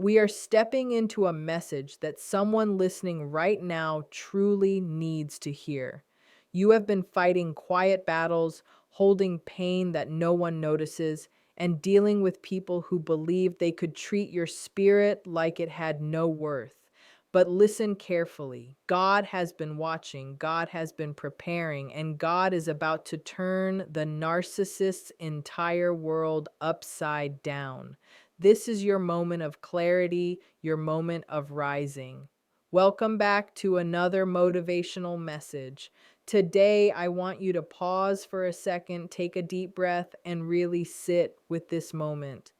We are stepping into a message that someone listening right now truly needs to hear. You have been fighting quiet battles, holding pain that no one notices, and dealing with people who believe they could treat your spirit like it had no worth. But listen carefully. God has been watching, God has been preparing, and God is about to turn the narcissist's entire world upside down. This is your moment of clarity, your moment of rising. Welcome back to another motivational message. Today, I want you to pause for a second, take a deep breath, and really sit with this moment.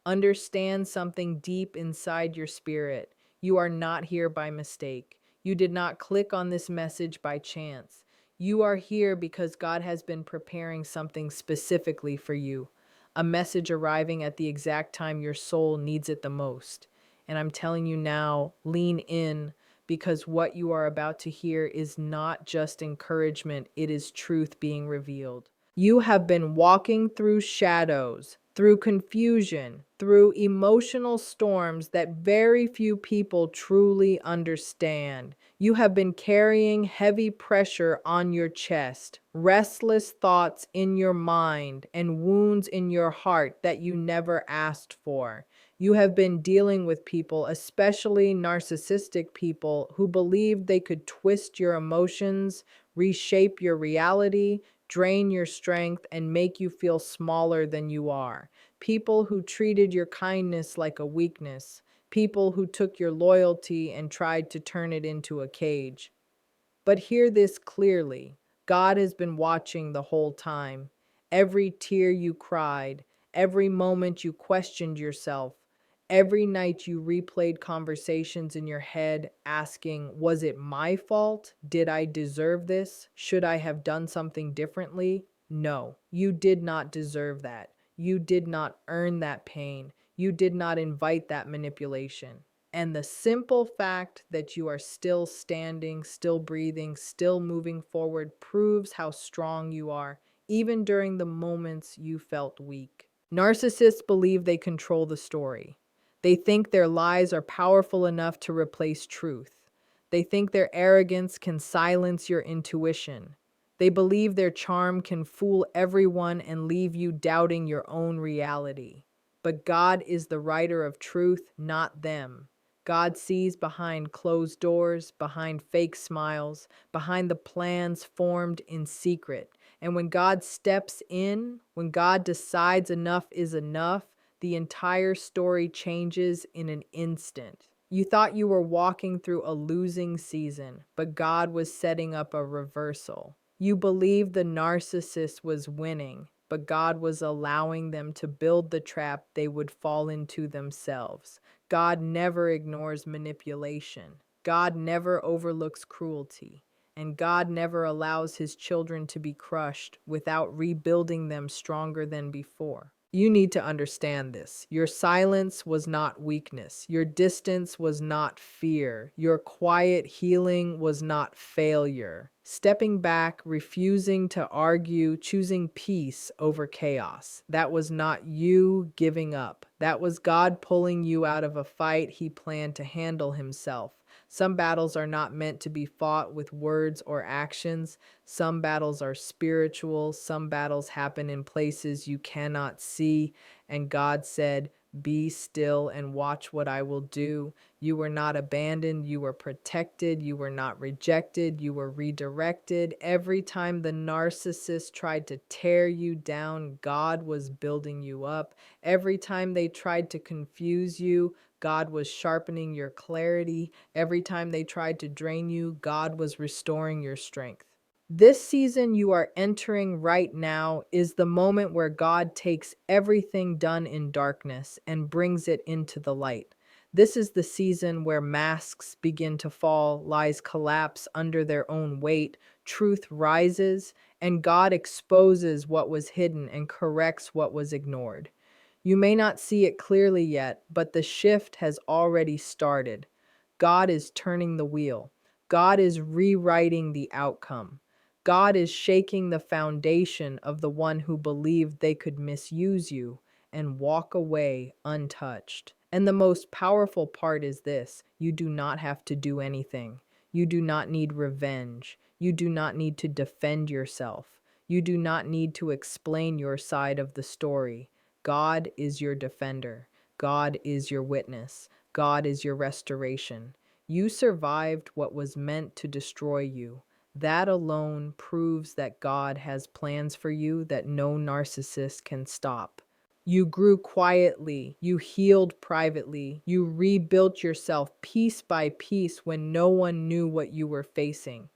Understand something deep inside your spirit. You are not here by mistake. You did not click on this message by chance. You are here because God has been preparing something specifically for you, a message arriving at the exact time your soul needs it the most. And I'm telling you now, lean in because what you are about to hear is not just encouragement, it is truth being revealed. You have been walking through shadows, through confusion, through emotional storms that very few people truly understand. You have been carrying heavy pressure on your chest, restless thoughts in your mind, and wounds in your heart that you never asked for. You have been dealing with people, especially narcissistic people, who believed they could twist your emotions, reshape your reality, drain your strength, and make you feel smaller than you are. People who treated your kindness like a weakness. People who took your loyalty and tried to turn it into a cage. But hear this clearly. God has been watching the whole time. Every tear you cried, every moment you questioned yourself, every night you replayed conversations in your head asking, was it my fault? Did I deserve this? Should I have done something differently? No, you did not deserve that. You did not earn that pain. You did not invite that manipulation. And the simple fact that you are still standing, still breathing, still moving forward proves how strong you are, even during the moments you felt weak. Narcissists believe they control the story. They think their lies are powerful enough to replace truth. They think their arrogance can silence your intuition. They believe their charm can fool everyone and leave you doubting your own reality. But God is the writer of truth, not them. God sees behind closed doors, behind fake smiles, behind the plans formed in secret. And when God steps in, when God decides enough is enough, the entire story changes in an instant. You thought you were walking through a losing season, but God was setting up a reversal. You believed the narcissist was winning, but God was allowing them to build the trap they would fall into themselves. God never ignores manipulation. God never overlooks cruelty. And God never allows his children to be crushed without rebuilding them stronger than before. You need to understand this. Your silence was not weakness. Your distance was not fear. Your quiet healing was not failure. Stepping back, refusing to argue, choosing peace over chaos. That was not you giving up. That was God pulling you out of a fight he planned to handle himself. Some battles are not meant to be fought with words or actions. Some battles are spiritual. Some battles happen in places you cannot see. And God said, be still and watch what I will do. You were not abandoned. You were protected. You were not rejected. You were redirected. Every time the narcissist tried to tear you down, God was building you up. Every time they tried to confuse you, God was sharpening your clarity. Every time they tried to drain you, God was restoring your strength. This season you are entering right now is the moment where God takes everything done in darkness and brings it into the light. This is the season where masks begin to fall, lies collapse under their own weight, truth rises, and God exposes what was hidden and corrects what was ignored. You may not see it clearly yet, but the shift has already started. God is turning the wheel. God is rewriting the outcome. God is shaking the foundation of the one who believed they could misuse you and walk away untouched. And the most powerful part is this: you do not have to do anything. You do not need revenge. You do not need to defend yourself. You do not need to explain your side of the story. God is your defender. God is your witness. God is your restoration. You survived what was meant to destroy you. That alone proves that God has plans for you that no narcissist can stop. You grew quietly, you healed privately, you rebuilt yourself piece by piece when no one knew what you were facing.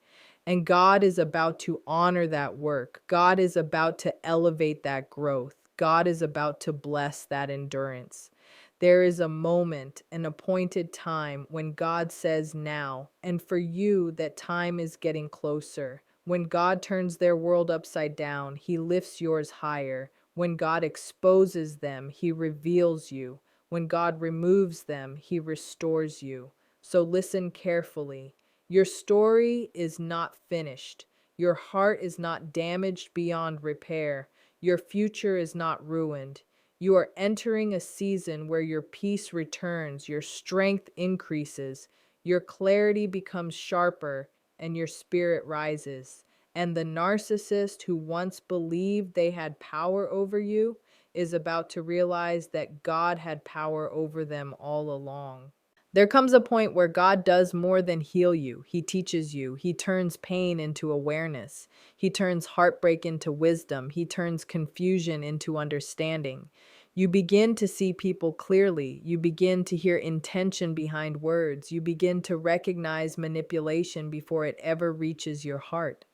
And God is about to honor that work. God is about to elevate that growth. God is about to bless that endurance. There is a moment, an appointed time when God says now, and for you, that time is getting closer. When God turns their world upside down, He lifts yours higher. When God exposes them, He reveals you. When God removes them, He restores you. So listen carefully. Your story is not finished. Your heart is not damaged beyond repair. Your future is not ruined. You are entering a season where your peace returns, your strength increases, your clarity becomes sharper, and your spirit rises. And the narcissist who once believed they had power over you is about to realize that God had power over them all along. There comes a point where God does more than heal you. He teaches you. He turns pain into awareness. He turns heartbreak into wisdom. He turns confusion into understanding. You begin to see people clearly. You begin to hear intention behind words. You begin to recognize manipulation before it ever reaches your heart.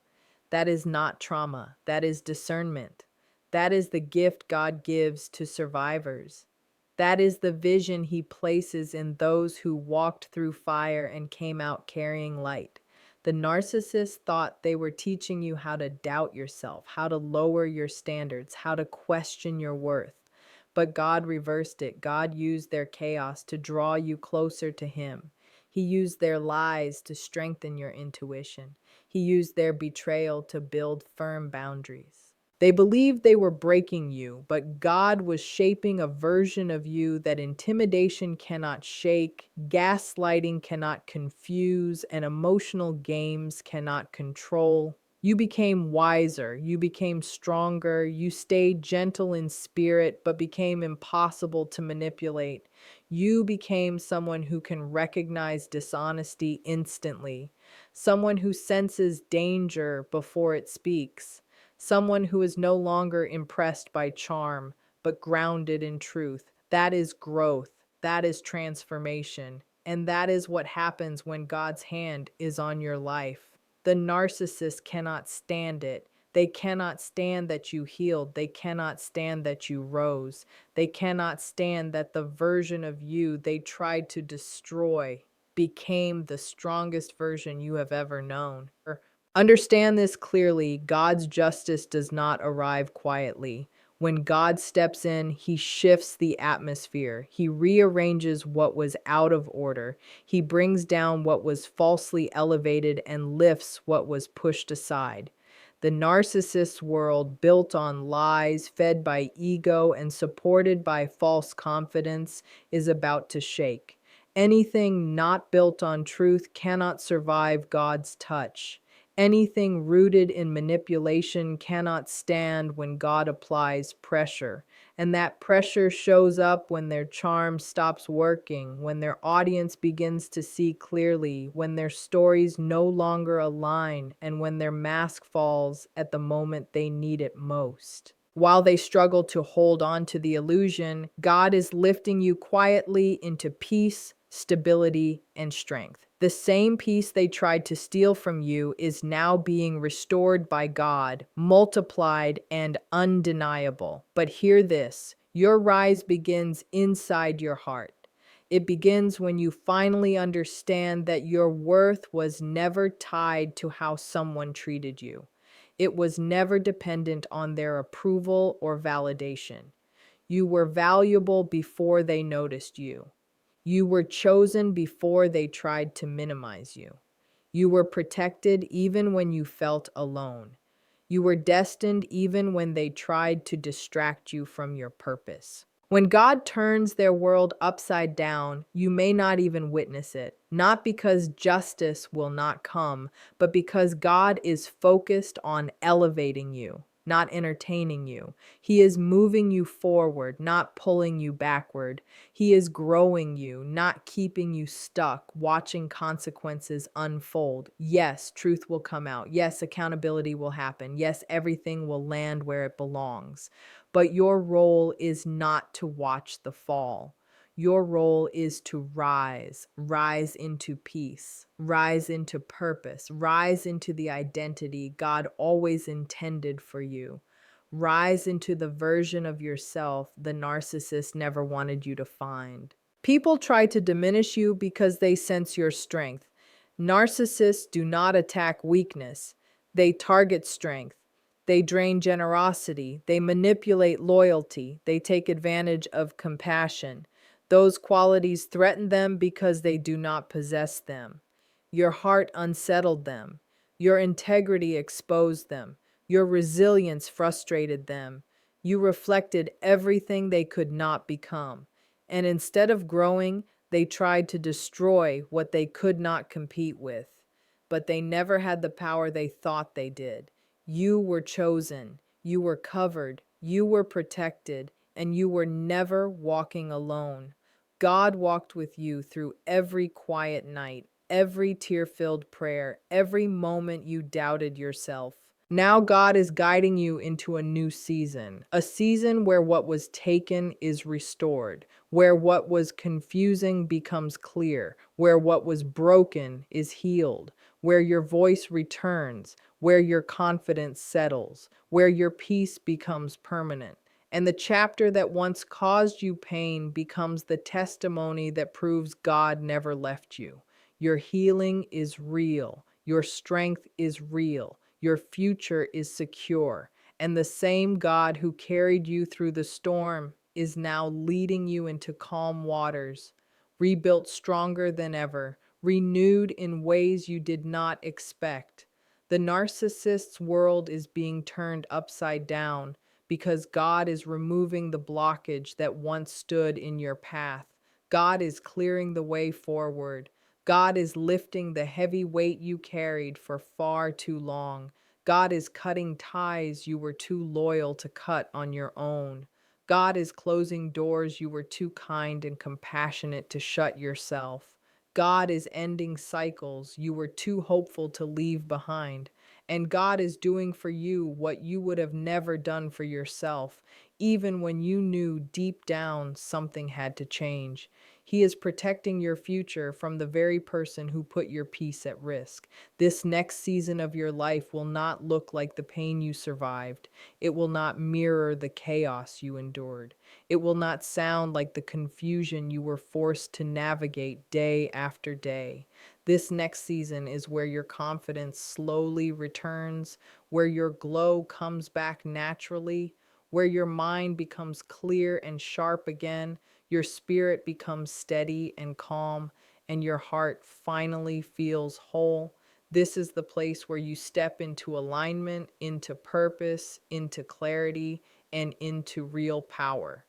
That is not trauma. That is discernment. That is the gift God gives to survivors. That is the vision He places in those who walked through fire and came out carrying light. The narcissist thought they were teaching you how to doubt yourself, how to lower your standards, how to question your worth. But God reversed it. God used their chaos to draw you closer to Him. He used their lies to strengthen your intuition. He used their betrayal to build firm boundaries. They believed they were breaking you, but God was shaping a version of you that intimidation cannot shake, gaslighting cannot confuse, and emotional games cannot control. You became wiser, you became stronger, you stayed gentle in spirit, but became impossible to manipulate. You became someone who can recognize dishonesty instantly, someone who senses danger before it speaks, someone who is no longer impressed by charm, but grounded in truth. That is growth, that is transformation, and that is what happens when God's hand is on your life. The narcissist cannot stand it. They cannot stand that you healed. They cannot stand that you rose. They cannot stand that the version of you they tried to destroy became the strongest version you have ever known. Understand this clearly: God's justice does not arrive quietly. When God steps in, He shifts the atmosphere. He rearranges what was out of order. He brings down what was falsely elevated and lifts what was pushed aside. The narcissist's world, built on lies, fed by ego, and supported by false confidence, is about to shake. Anything not built on truth cannot survive God's touch. Anything rooted in manipulation cannot stand when God applies pressure. And that pressure shows up when their charm stops working, when their audience begins to see clearly, when their stories no longer align, and when their mask falls at the moment they need it most. While they struggle to hold on to the illusion, God is lifting you quietly into peace, stability, and strength. The same peace they tried to steal from you is now being restored by God, multiplied and undeniable. But hear this: your rise begins inside your heart. It begins when you finally understand that your worth was never tied to how someone treated you. It was never dependent on their approval or validation. You were valuable before they noticed you. You were chosen before they tried to minimize you. You were protected even when you felt alone. You were destined even when they tried to distract you from your purpose. When God turns their world upside down, you may not even witness it, not because justice will not come, but because God is focused on elevating you, not entertaining you. He is moving you forward, not pulling you backward. He is growing you, not keeping you stuck, watching consequences unfold. Yes, truth will come out. Yes, accountability will happen. Yes, everything will land where it belongs. But your role is not to watch the fall. Your role is to rise into peace, rise into purpose, rise into the identity God always intended for you. Rise into the version of yourself the narcissist never wanted you to find. People try to diminish you because they sense your strength. Narcissists do not attack weakness, they target strength. They drain generosity, they manipulate loyalty, they take advantage of compassion. Those qualities threaten them because they do not possess them. Your heart unsettled them. Your integrity exposed them. Your resilience frustrated them. You reflected everything they could not become. And instead of growing, they tried to destroy what they could not compete with. But they never had the power they thought they did. You were chosen, you were covered, you were protected, and you were never walking alone. God walked with you through every quiet night, every tear-filled prayer, every moment you doubted yourself. Now God is guiding you into a new season, a season where what was taken is restored, where what was confusing becomes clear, where what was broken is healed, where your voice returns, where your confidence settles, where your peace becomes permanent. And the chapter that once caused you pain becomes the testimony that proves God never left you. Your healing is real. Your strength is real. Your future is secure. And the same God who carried you through the storm is now leading you into calm waters, rebuilt stronger than ever, renewed in ways you did not expect. The narcissist's world is being turned upside down because God is removing the blockage that once stood in your path. God is clearing the way forward. God is lifting the heavy weight you carried for far too long. God is cutting ties you were too loyal to cut on your own. God is closing doors you were too kind and compassionate to shut yourself. God is ending cycles you were too hopeful to leave behind. And God is doing for you what you would have never done for yourself, even when you knew deep down something had to change. He is protecting your future from the very person who put your peace at risk. This next season of your life will not look like the pain you survived. It will not mirror the chaos you endured. It will not sound like the confusion you were forced to navigate day after day. This next season is where your confidence slowly returns, where your glow comes back naturally, where your mind becomes clear and sharp again, your spirit becomes steady and calm, and your heart finally feels whole. This is the place where you step into alignment, into purpose, into clarity, and into real power.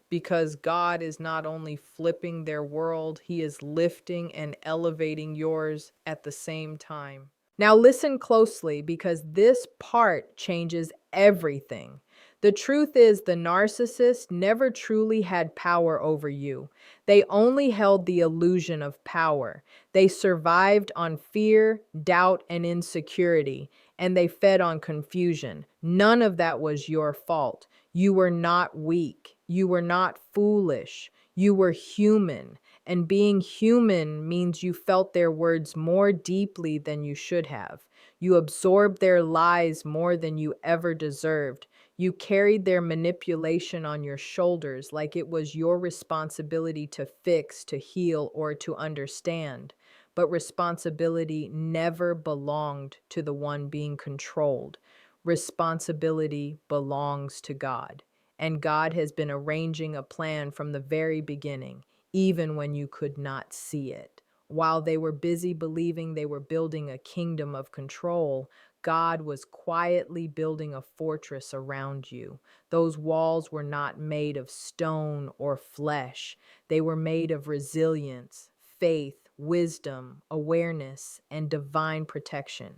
Because God is not only flipping their world, He is lifting and elevating yours at the same time. Now, listen closely because this part changes everything. The truth is, the narcissist never truly had power over you. They only held the illusion of power. They survived on fear, doubt, and insecurity, and they fed on confusion. None of that was your fault. You were not weak. You were not foolish. You were human. And being human means you felt their words more deeply than you should have. You absorbed their lies more than you ever deserved. You carried their manipulation on your shoulders like it was your responsibility to fix, to heal, or to understand. But responsibility never belonged to the one being controlled. Responsibility belongs to God. And God has been arranging a plan from the very beginning, even when you could not see it. While they were busy believing they were building a kingdom of control, God was quietly building a fortress around you. Those walls were not made of stone or flesh, they were made of resilience, faith, wisdom, awareness, and divine protection.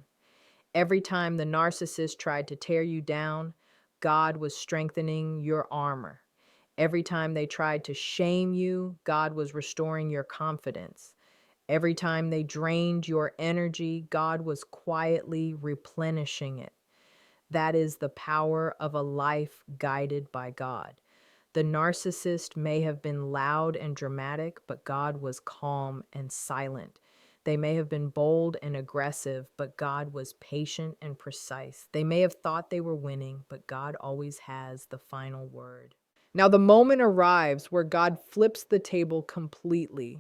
Every time the narcissist tried to tear you down, God was strengthening your armor. Every time they tried to shame you, God was restoring your confidence. Every time they drained your energy, God was quietly replenishing it. That is the power of a life guided by God. The narcissist may have been loud and dramatic, but God was calm and silent. They may have been bold and aggressive, but God was patient and precise. They may have thought they were winning, but God always has the final word. Now, the moment arrives where God flips the table completely.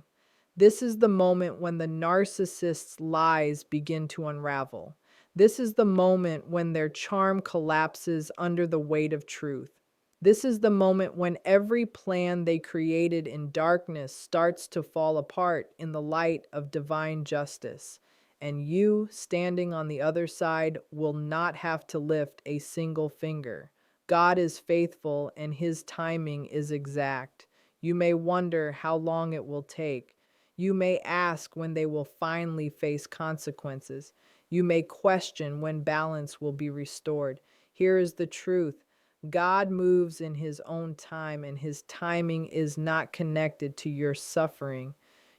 This is the moment when the narcissist's lies begin to unravel. This is the moment when their charm collapses under the weight of truth. This is the moment when every plan they created in darkness starts to fall apart in the light of divine justice. And you, standing on the other side, will not have to lift a single finger. God is faithful and his timing is exact. You may wonder how long it will take. You may ask when they will finally face consequences. You may question when balance will be restored. Here is the truth. God moves in his own time, and his timing is not connected to your suffering.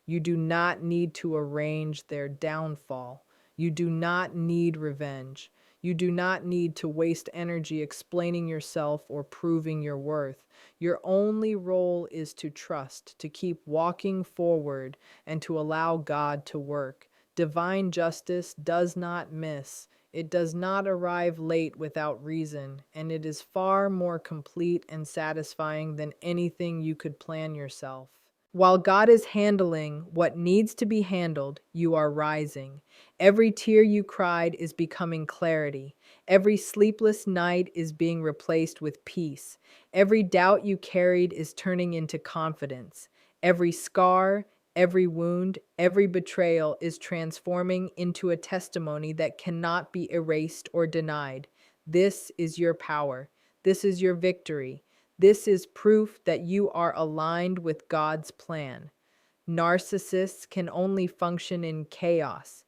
You do not need to arrange their downfall. You do not need revenge. You do not need to waste energy explaining yourself or proving your worth. Your only role is to trust, to keep walking forward, and to allow God to work. Divine justice does not miss. It does not arrive late without reason, and it is far more complete and satisfying than anything you could plan yourself. While God is handling what needs to be handled, you are rising. Every tear you cried is becoming clarity. Every sleepless night is being replaced with peace. Every doubt you carried is turning into confidence. Every scar, every wound, every betrayal is transforming into a testimony that cannot be erased or denied. This is your power. This is your victory. This is proof that you are aligned with God's plan. Narcissists can only function in chaos.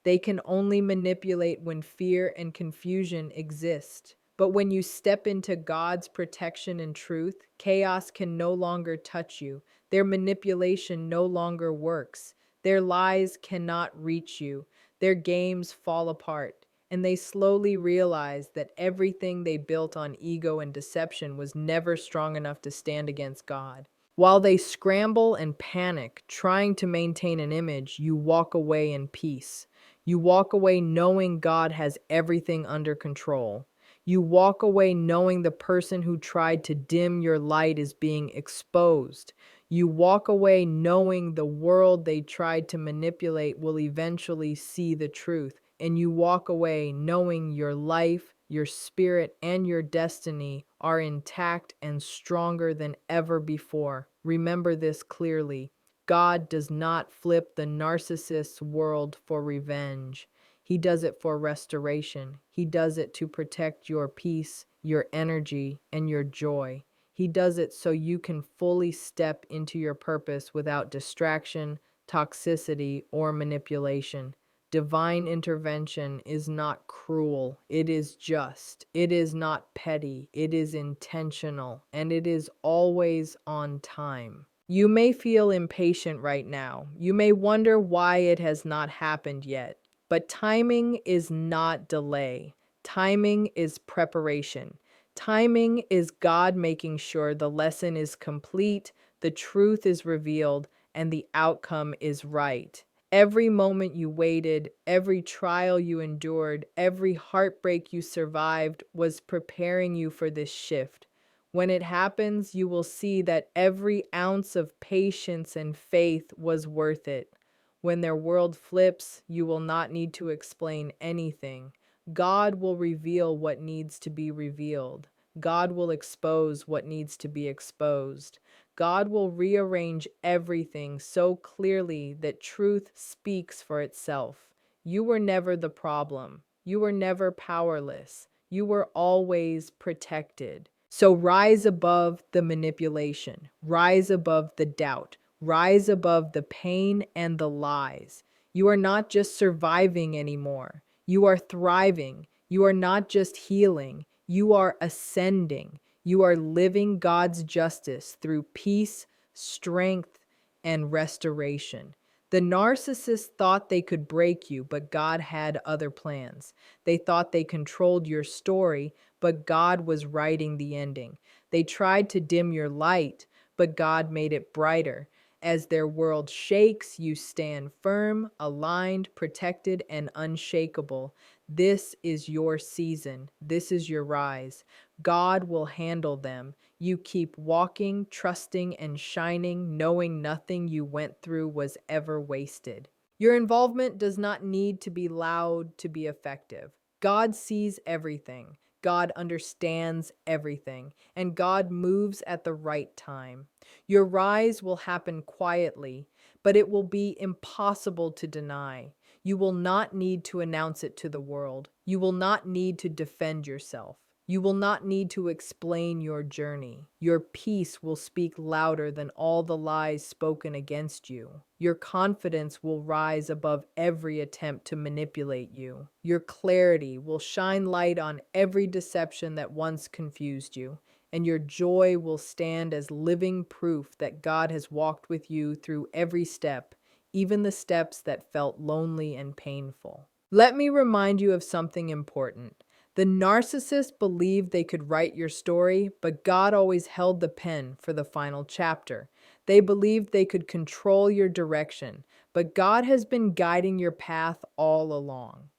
They can only manipulate when fear and confusion exist. But when you step into God's protection and truth, chaos can no longer touch you. Their manipulation no longer works. Their lies cannot reach you. Their games fall apart. And they slowly realize that everything they built on ego and deception was never strong enough to stand against God. While they scramble and panic, trying to maintain an image, you walk away in peace. You walk away knowing God has everything under control. You walk away knowing the person who tried to dim your light is being exposed. You walk away knowing the world they tried to manipulate will eventually see the truth. And you walk away knowing your life, your spirit, and your destiny are intact and stronger than ever before. Remember this clearly. God does not flip the narcissist's world for revenge. He does it for restoration. He does it to protect your peace, your energy, and your joy. He does it so you can fully step into your purpose without distraction, toxicity, or manipulation. Divine intervention is not cruel, it is just. It is not petty, it is intentional, and it is always on time. You may feel impatient right now. You may wonder why it has not happened yet. But timing is not delay. Timing is preparation. Timing is God making sure the lesson is complete, the truth is revealed, and the outcome is right. Every moment you waited, every trial you endured, every heartbreak you survived was preparing you for this shift. When it happens, you will see that every ounce of patience and faith was worth it. When their world flips, you will not need to explain anything. God will reveal what needs to be revealed. God will expose what needs to be exposed. God will rearrange everything so clearly that truth speaks for itself. You were never the problem. You were never powerless. You were always protected. So rise above the manipulation, rise above the doubt, rise above the pain and the lies. You are not just surviving anymore. You are thriving. You are not just healing. You are ascending. You are living God's justice through peace, strength, and restoration. The narcissist thought they could break you, but God had other plans. They thought they controlled your story, but God was writing the ending. They tried to dim your light, but God made it brighter. As their world shakes, you stand firm, aligned, protected, and unshakable. This is your season. This is your rise. God will handle them. You keep walking, trusting, and shining, knowing nothing you went through was ever wasted. Your involvement does not need to be loud to be effective. God sees everything. God understands everything, and God moves at the right time. Your rise will happen quietly, but it will be impossible to deny. You will not need to announce it to the world. You will not need to defend yourself. You will not need to explain your journey. Your peace will speak louder than all the lies spoken against you. Your confidence will rise above every attempt to manipulate you. Your clarity will shine light on every deception that once confused you. And your joy will stand as living proof that God has walked with you through every step, even the steps that felt lonely and painful. Let me remind you of something important. The narcissist believed they could write your story, but God always held the pen for the final chapter. They believed they could control your direction, but God has been guiding your path all along.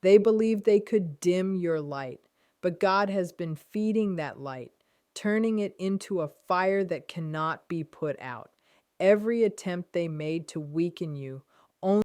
They believed they could dim your light, but God has been feeding that light, turning it into a fire that cannot be put out. Every attempt they made to weaken you